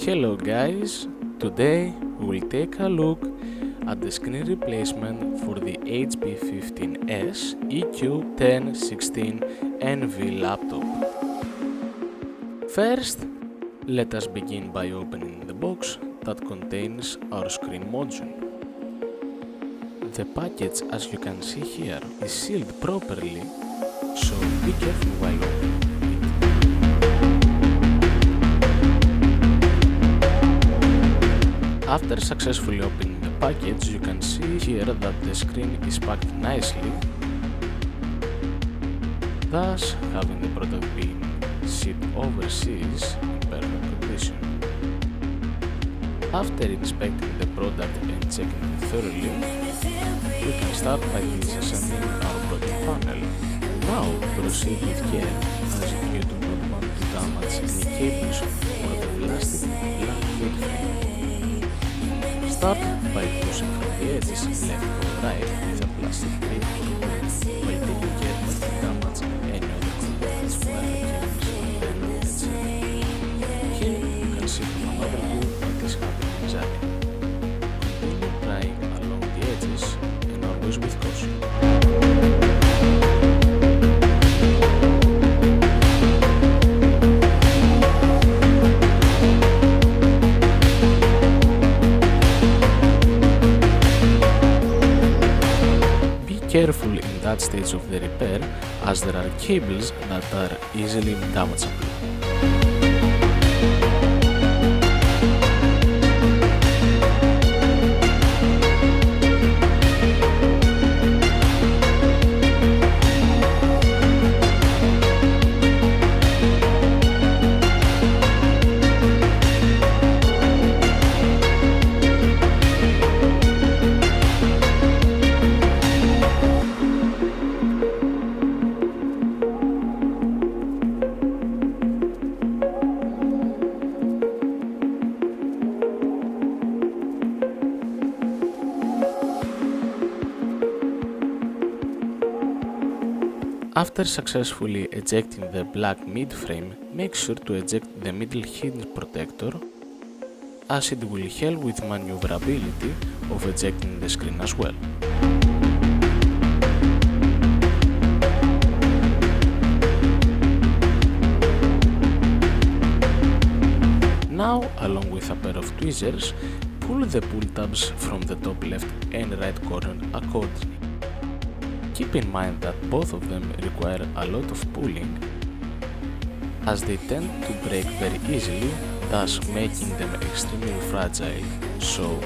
Hello guys, today we will take a look at the screen replacement for the HP 15s-eq1016nv laptop. First, let us begin by opening the box that contains our screen module. The package, as you can see here, is sealed properly, so be careful while opening it. After successfully opening the package, you can see here that the screen is packed nicely, thus having the product being shipped overseas in perfect condition. After inspecting the product and checking it thoroughly, we can start by disassembling our broken panel. Now proceed with care, as you do not want to damage any cables or the plastic blank frame. Start by pushing from the edges left or right with a plastic plate while taking care not to damage any other components where the cables are etc. Here you can see from another view what is happening exactly. Continue prying along the edges and always with caution. Careful in that stage of the repair, as there are cables that are easily damageable. After successfully ejecting the black mid-frame, make sure to eject the middle hinge protector, as it will help with maneuverability of ejecting the screen as well. Now, along with a pair of tweezers, pull the pull tabs from the top left and right corner accordingly. Keep in mind that both of them require a lot of pulling, as they tend to break very easily, thus making them extremely fragile, so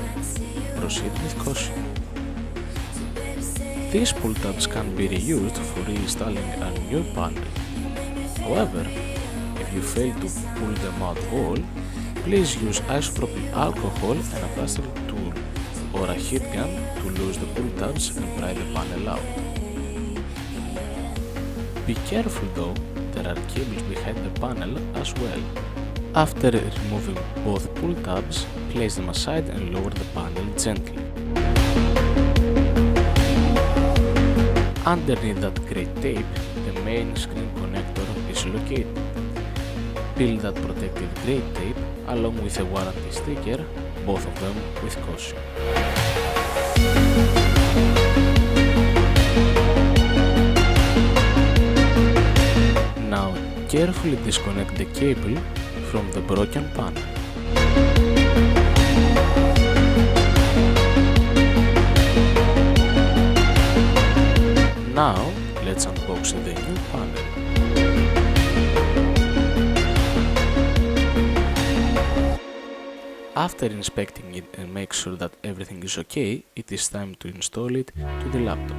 proceed with caution. These pull tabs can be reused for reinstalling a new panel. However, if you fail to pull them out whole, please use isopropyl alcohol and a plaster tool or a heat gun to lose the pull tabs and pry the panel out. Be careful though, there are cables behind the panel as well. After removing both pull tabs, place them aside and lower the panel gently. Underneath that grey tape, the main screen connector is located. Peel that protective grey tape along with a warranty sticker, both of them with caution. Now carefully disconnect the cable from the broken panel. Now let's unbox the new panel. After inspecting it and make sure that everything is okay, it is time to install it to the laptop.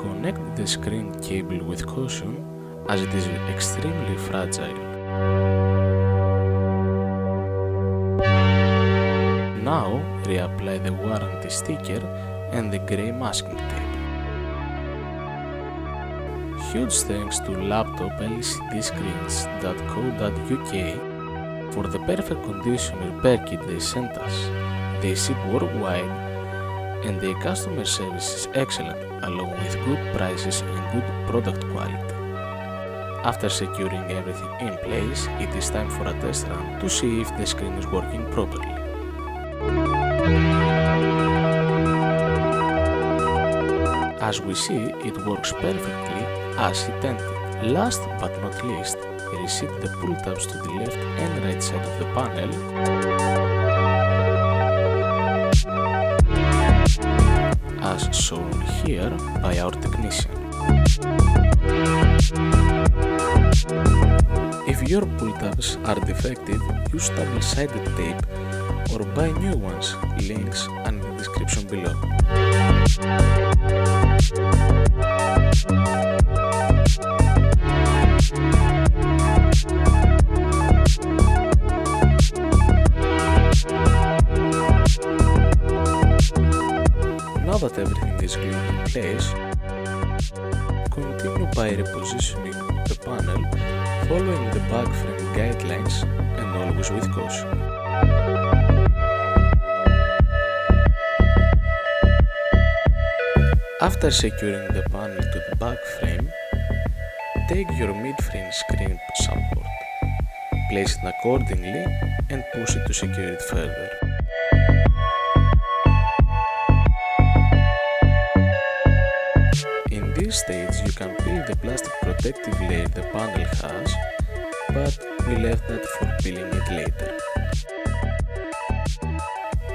Connect the screen cable with caution, as it is extremely fragile. Now reapply the warranty sticker and the grey masking tape. Huge thanks to laptop-lcd-screens.co.uk for the perfect condition repair kit they sent us. They ship worldwide and their customer service is excellent, along with good prices and good product quality. After securing everything in place, it is time for a test run to see if the screen is working properly. As we see, it works perfectly as intended. Last but not least, reset the pull tabs to the left and right side of the panel, as shown here by our technician. If your pull tabs are defective, use double-sided tape or buy new ones. Links are in the description below. Now that everything is glued in place, continue by repositioning the panel, following the back frame guidelines and always with caution. After securing the panel to the back frame, take your mid-frame screen support, place it accordingly and push it to secure it further. In this stage you can peel the plastic protective layer the panel has, but we left that for peeling it later.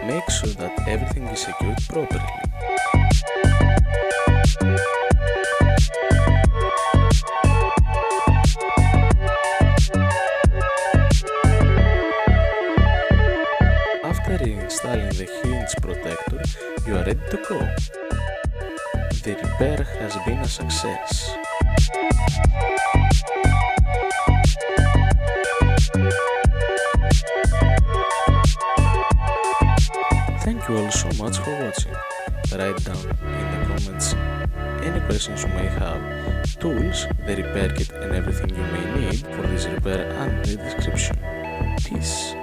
Make sure that everything is secured properly. After reinstalling the hinge protector, you are ready to go. The repair has been a success. Thank you all so much for watching. Write down in the comments any questions you may have, tools, the repair kit and everything you may need for this repair under the description. Peace.